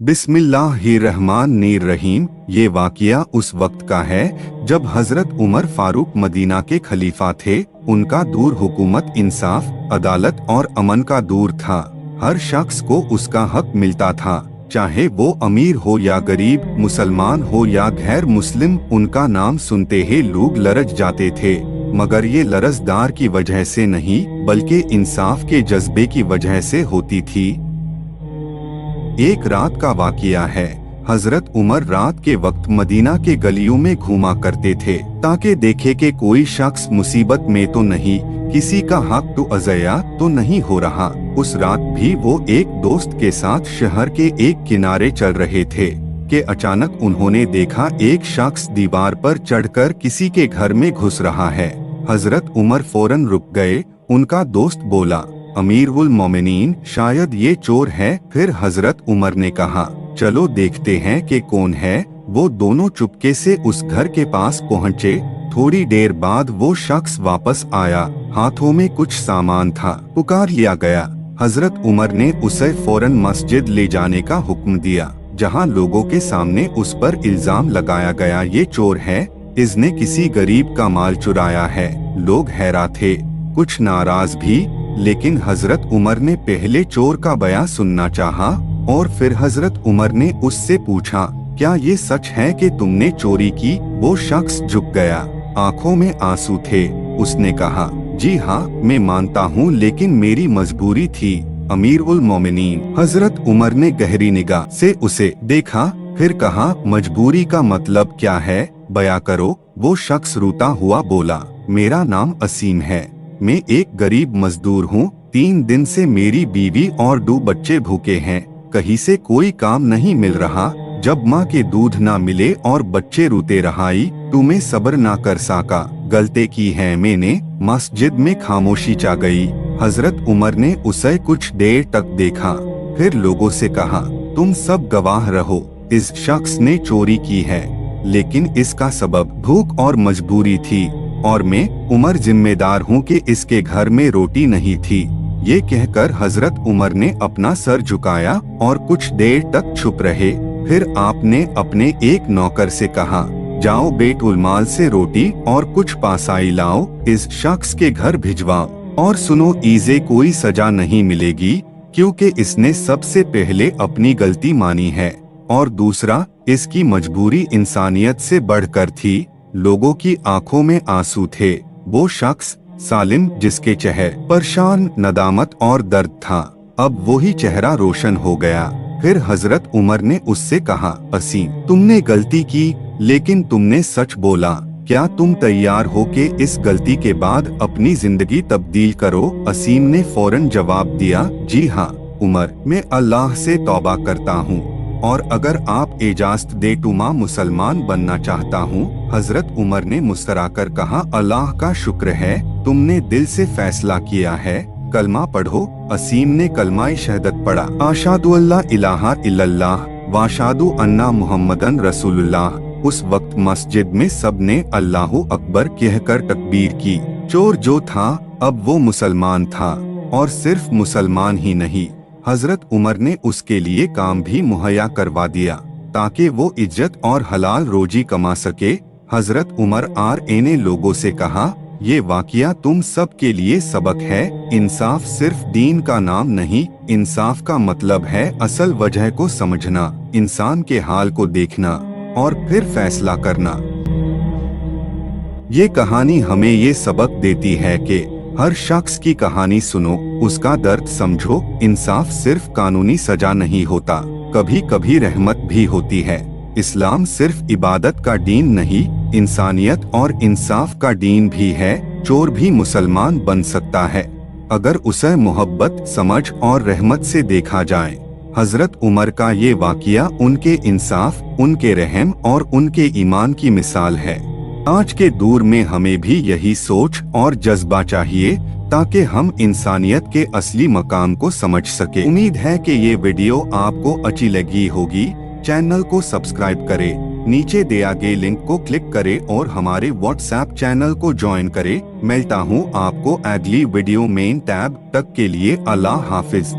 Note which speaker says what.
Speaker 1: बिस्मिल्लाहिर्रहमानिर्रहीम। ये वाक़या उस वक्त का है जब हजरत उमर फारूक मदीना के खलीफा थे। उनका दूर हुकूमत, इंसाफ, अदालत और अमन का दूर था। हर शख्स को उसका हक मिलता था, चाहे वो अमीर हो या गरीब, मुसलमान हो या गैर मुस्लिम। उनका नाम सुनते ही लोग लरज जाते थे, मगर ये लरजदार की वजह से नहीं बल्कि इंसाफ के जज्बे की वजह से होती थी। एक रात का वाक़या है। हजरत उमर रात के वक्त मदीना के गलियों में घूमा करते थे ताकि देखे कि कोई शख्स मुसीबत में तो नहीं, किसी का हक तो अज़या तो नहीं हो रहा। उस रात भी वो एक दोस्त के साथ शहर के एक किनारे चल रहे थे कि अचानक उन्होंने देखा एक शख्स दीवार पर चढ़कर किसी के घर में घुस रहा है। हजरत उमर फौरन रुक गए। उनका दोस्त बोला, अमीरुल मोमिनीन, शायद ये चोर है। फिर हजरत उमर ने कहा, चलो देखते हैं कि कौन है। वो दोनों चुपके से उस घर के पास पहुँचे। थोड़ी देर बाद वो शख्स वापस आया, हाथों में कुछ सामान था। पुकार लिया गया। हजरत उमर ने उसे फौरन मस्जिद ले जाने का हुक्म दिया, जहां लोगों के सामने उस पर इल्जाम लगाया गया, ये चोर है, इसने किसी गरीब का माल चुराया है। लोग हैरान थे, कुछ नाराज भी, लेकिन हजरत उमर ने पहले चोर का बयान सुनना चाहा और फिर हजरत उमर ने उससे पूछा, क्या ये सच है कि तुमने चोरी की? वो शख्स झुक गया, आंखों में आंसू थे। उसने कहा, जी हाँ, मैं मानता हूँ, लेकिन मेरी मजबूरी थी अमीरुल मोमिनीन। हजरत उमर ने गहरी निगाह से उसे देखा, फिर कहा, मजबूरी का मतलब क्या है, बयां करो। वो शख्स रोता हुआ बोला, मेरा नाम असीम है, मैं एक गरीब मजदूर हूँ। 3 दिन से मेरी बीवी और 2 बच्चे भूखे हैं, कहीं से कोई काम नहीं मिल रहा। जब माँ के दूध ना मिले और बच्चे रोते रहाई तो मैं सब्र ना कर सका। गलती की है मैंने। मस्जिद में खामोशी छा गई। हजरत उमर ने उसे कुछ देर तक देखा, फिर लोगों से कहा, तुम सब गवाह रहो, इस शख्स ने चोरी की है, लेकिन इसका सबब भूख और मजबूरी थी, और मैं उमर जिम्मेदार हूँ कि इसके घर में रोटी नहीं थी। ये कहकर हजरत उमर ने अपना सर झुकाया और कुछ देर तक चुप रहे। फिर आपने अपने एक नौकर से कहा, जाओ बैतुल माल से रोटी और कुछ पासाई लाओ, इस शख्स के घर भिजवाओ। और सुनो, इसे कोई सजा नहीं मिलेगी, क्योंकि इसने सबसे पहले अपनी गलती मानी है, और दूसरा, इसकी मजबूरी इंसानियत से बढ़कर थी। लोगों की आंखों में आंसू थे। वो शख्स सालिम, जिसके चेहरे पर शान, नदामत और दर्द था, अब वही चेहरा रोशन हो गया। फिर हजरत उमर ने उससे कहा, असीम, तुमने गलती की, लेकिन तुमने सच बोला। क्या तुम तैयार हो कि इस गलती के बाद अपनी जिंदगी तब्दील करो? असीम ने फौरन जवाब दिया, जी हाँ उमर, मैं अल्लाह से तौबा करता हूँ, और अगर आप इजाजत दे तो मैं मुसलमान बनना चाहता हूँ। हजरत उमर ने मुस्कुराकर कहा, अल्लाह का शुक्र है, तुमने दिल से फैसला किया है, कलमा पढ़ो। असीम ने कलमा शहादत पढ़ा, अशहदु अल्ला इलाहा इल्लल्लाह व अशहदु अन्ना मुहम्मदन रसूलुल्लाह। उस वक्त मस्जिद में सबने अल्लाहु अकबर कहकर तकबीर की। चोर जो था अब वो मुसलमान था, और सिर्फ मुसलमान ही नहीं, हजरत उमर ने उसके लिए काम भी मुहैया करवा दिया ताकि वो इज्जत और हलाल रोजी कमा सके। हजरत उमर ने लोगों से कहा, ये वाक़या तुम सब के लिए सबक है। इंसाफ सिर्फ दीन का नाम नहीं, इंसाफ का मतलब है असल वजह को समझना, इंसान के हाल को देखना और फिर फैसला करना। ये कहानी हमें ये सबक देती है कि हर शख्स की कहानी सुनो, उसका दर्द समझो। इंसाफ सिर्फ कानूनी सजा नहीं होता, कभी कभी रहमत भी होती है। इस्लाम सिर्फ इबादत का दीन नहीं, इंसानियत और इंसाफ का दीन भी है। चोर भी मुसलमान बन सकता है अगर उसे मोहब्बत, समझ और रहमत से देखा जाए। हजरत उमर का ये वाक़या उनके इंसाफ, उनके रहम और उनके ईमान की मिसाल है। आज के दौर में हमें भी यही सोच और जज्बा चाहिए ताकि हम इंसानियत के असली मकाम को समझ सके। उम्मीद है कि ये वीडियो आपको अच्छी लगी होगी। चैनल को सब्सक्राइब करें, नीचे दिए गए लिंक को क्लिक करें और हमारे व्हाट्सएप चैनल को ज्वाइन करें। मिलता हूँ आपको अगली वीडियो में, तब तक के लिए अल्लाह हाफिज।